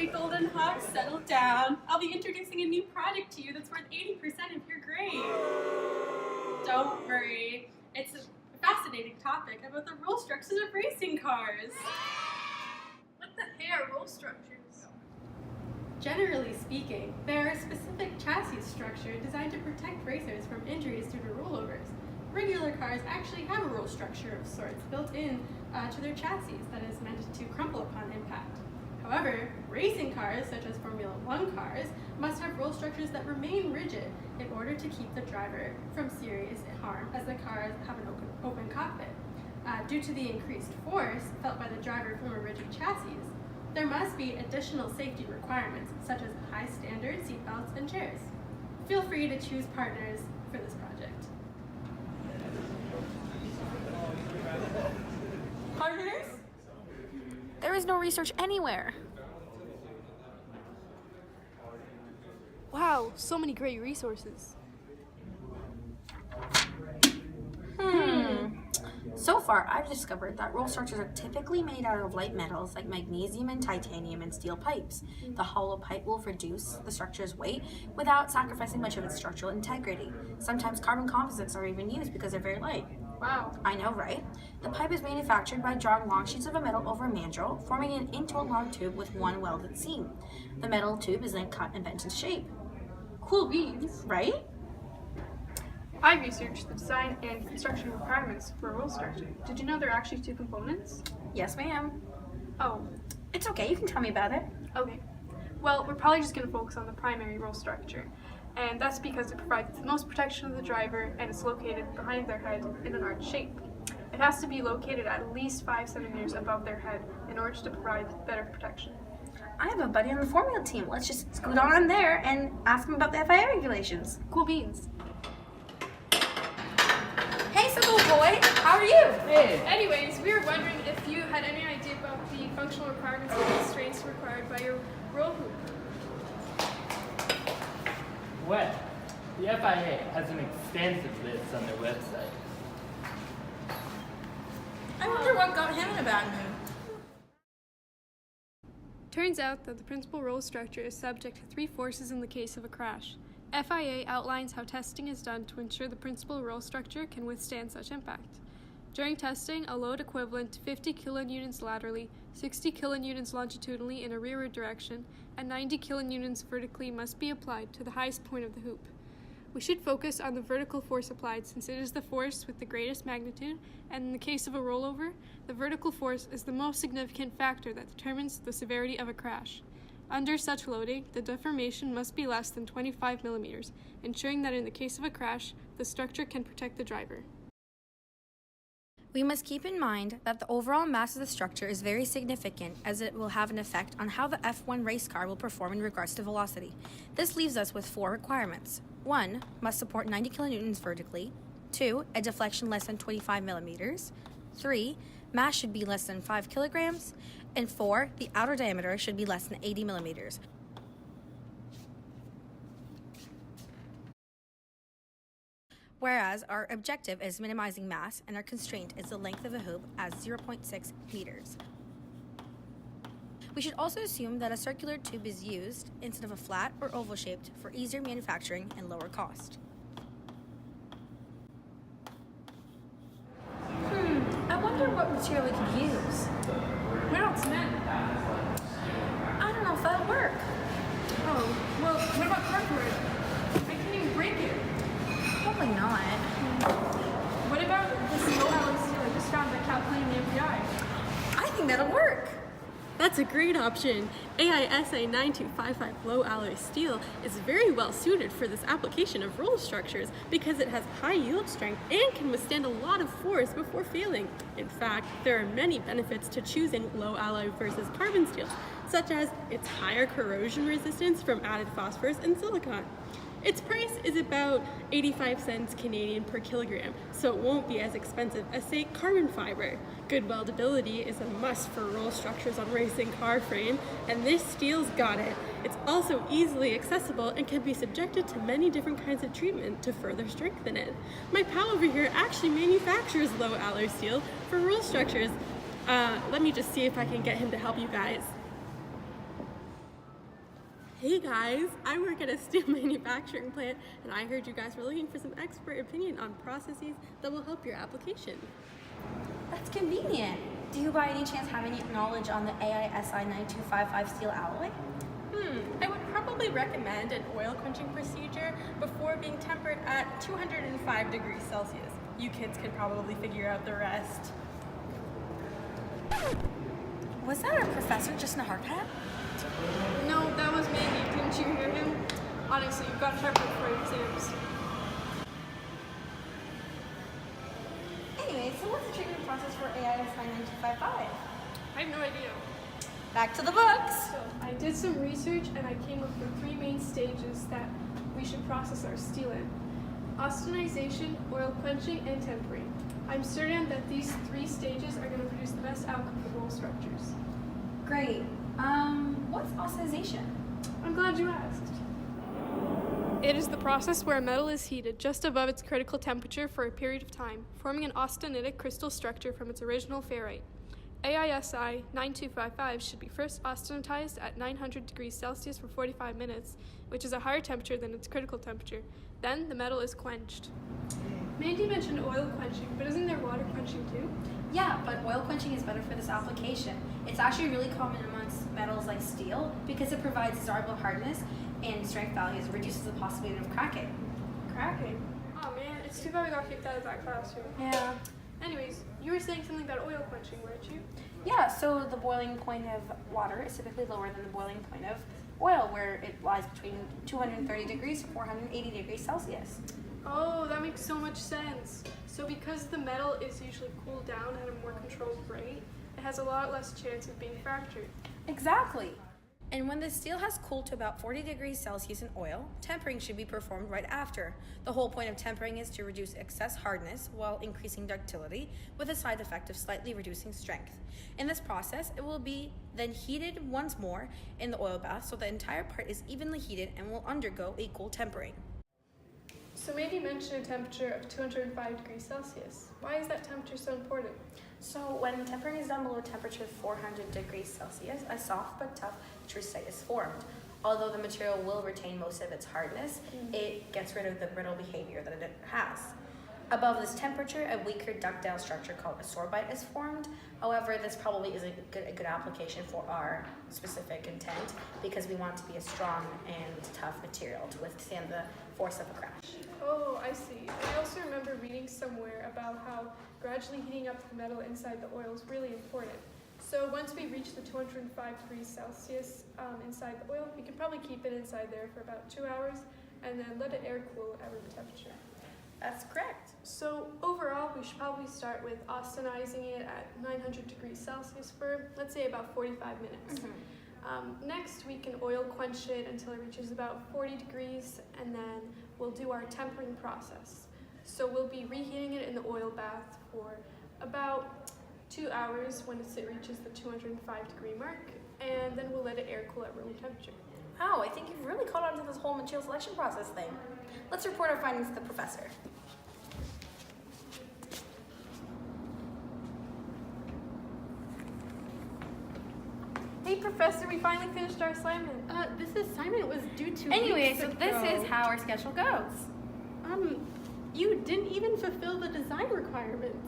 Okay, Golden Hawk, settle down. I'll be introducing a new project to you that's worth 80% of your grade. Don't worry. It's a fascinating topic about the roll structures of racing cars. What the heck are roll structures? Generally speaking, they are a specific chassis structure designed to protect racers from injuries due to rollovers. Regular cars actually have a roll structure of sorts built in to their chassis that is meant to crumple upon impact. However, racing cars, such as Formula One cars, must have roll structures that remain rigid in order to keep the driver from serious harm, as the cars have an open cockpit. Due to the increased force felt by the driver from a rigid chassis, there must be additional safety requirements, such as high standard seatbelts and chairs. Feel free to choose partners for this project. Partners? There is no research anywhere. Wow, so many great resources. So far, I've discovered that roll structures are typically made out of light metals like magnesium and titanium and steel pipes. The hollow pipe will reduce the structure's weight without sacrificing much of its structural integrity. Sometimes carbon composites are even used because they're very light. Wow. I know, right? The pipe is manufactured by drawing long sheets of a metal over a mandrel, forming it into a long tube with one welded seam. The metal tube is then cut and bent into shape. Cool beans. Right? I researched the design and construction requirements for a roll structure. Did you know there are actually two components? Yes, ma'am. Oh, It's okay, you can tell me about it. okay. Well, we're probably just going to focus on the primary roll structure. And that's because it provides the most protection of the driver and it's located behind their head in an arch shape. It has to be located at least 5 centimeters above their head in order to provide better protection. I have a buddy on the formula team. Let's just scoot on there and ask him about the FIA regulations. Cool beans. Hey, little boy, how are you? Hey. Anyways, we were wondering if you had any idea about the functional requirements and constraints required by your roll hoop. Well, the FIA has an extensive list on their website. I wonder what got him in a bad mood. Turns out that the principal roll structure is subject to 3 forces in the case of a crash. FIA outlines how testing is done to ensure the principal roll structure can withstand such impact. During testing, a load equivalent to 50 kilonewtons laterally, 60 kilonewtons longitudinally in a rearward direction, and 90 kilonewtons vertically must be applied to the highest point of the hoop. We should focus on the vertical force applied since it is the force with the greatest magnitude, and in the case of a rollover, the vertical force is the most significant factor that determines the severity of a crash. Under such loading, the deformation must be less than 25 millimeters, ensuring that in the case of a crash, the structure can protect the driver. We must keep in mind that the overall mass of the structure is very significant as it will have an effect on how the F1 race car will perform in regards to velocity. This leaves us with 4 requirements. 1. Must support 90 kilonewtons vertically. 2. A deflection less than 25 millimeters. 3. Mass should be less than 5 kilograms. And 4. The outer diameter should be less than 80 millimeters. Whereas our objective is minimizing mass and our constraint is the length of a hoop as 0.6 meters. We should also assume that a circular tube is used instead of a flat or oval shaped for easier manufacturing and lower cost. I wonder what material we could use. What about cement? I don't know if that'll work. Oh, well, what about cardboard? I can't even break it. Probably not. What about this low alloy steel I just found by calculating the MPI? I think that'll work. That's a great option. AISA 9255 low alloy steel is very well suited for this application of roll structures because it has high yield strength and can withstand a lot of force before failing. In fact, there are many benefits to choosing low alloy versus carbon steels, such as its higher corrosion resistance from added phosphorus and silicon. Its price is about 85 cents Canadian per kilogram, so it won't be as expensive as, say, carbon fiber. Good weldability is a must for roll structures on racing car frame, and this steel's got it. It's also easily accessible and can be subjected to many different kinds of treatment to further strengthen it. My pal over here actually manufactures low alloy steel for roll structures. Let me just see if I can get him to help you guys. Hey guys, I work at a steel manufacturing plant, and I heard you guys were looking for some expert opinion on processes that will help your application. That's convenient. Do you by any chance have any knowledge on the AISI 9255 steel alloy? I would probably recommend an oil quenching procedure before being tempered at 205 degrees Celsius. You kids could probably figure out the rest. Was that our professor just in a hard hat? No, that was Mandy. Didn't you hear him? Honestly, you've got to sharpen up for your exams. Anyway, so what's the treatment process for AISI 9255? I have no idea. Back to the books! So I did some research and I came up with 3 main stages that we should process our steel in. Austenization, oil quenching, and tempering. I'm certain that these 3 stages are going to produce the best outcome for roll structures. Great. What's austenization? I'm glad you asked. It is the process where a metal is heated just above its critical temperature for a period of time, forming an austenitic crystal structure from its original ferrite. AISI 9255 should be first austenitized at 900 degrees Celsius for 45 minutes, which is a higher temperature than its critical temperature. Then the metal is quenched. Mandy mentioned oil quenching, but isn't there water quenching too? Yeah, but oil quenching is better for this application. It's actually really common amongst metals like steel because it provides desirable hardness and strength values and reduces the possibility of cracking. Cracking? Oh man, it's too bad we got kicked out of that classroom. Yeah. Anyways, you were saying something about oil quenching, weren't you? Yeah, so the boiling point of water is typically lower than the boiling point of oil, where it lies between 230 degrees to 480 degrees Celsius. Oh, that makes so much sense. So because the metal is usually cooled down at a more controlled rate, it has a lot less chance of being fractured. Exactly. And when the steel has cooled to about 40 degrees Celsius in oil, tempering should be performed right after. The whole point of tempering is to reduce excess hardness while increasing ductility, with a side effect of slightly reducing strength. In this process, it will be then heated once more in the oil bath so the entire part is evenly heated and will undergo a cool tempering. So Mandy mentioned a temperature of 205 degrees Celsius. Why is that temperature so important? So when tempering is done below a temperature of 400 degrees Celsius, a soft but tough trusite is formed. Although the material will retain most of its hardness, it gets rid of the brittle behavior that it has. Above this temperature, a weaker ductile structure called a sorbite is formed. However, this probably isn't a good application for our specific intent because we want it to be a strong and tough material to withstand the force of a crash. Oh, I see. I also remember reading somewhere about how gradually heating up the metal inside the oil is really important. So once we reach the 205 degrees Celsius inside the oil, we can probably keep it inside there for about 2 hours and then let it air cool at room temperature. That's correct. So overall, we should probably start with austenizing it at 900 degrees Celsius for, let's say, about 45 minutes. Next, we can oil quench it until it reaches about 40 degrees, and then we'll do our tempering process. So we'll be reheating it in the oil bath for about 2 hours when it reaches the 205 degree mark, and then we'll let it air cool at room temperature. Wow, I think you've really caught on to this whole material selection process thing. Let's report our findings to the professor. Hey Professor, we finally finished our assignment. This assignment was due to Anyway, weeks so ago. this is how our schedule goes. You didn't even fulfill the design requirements.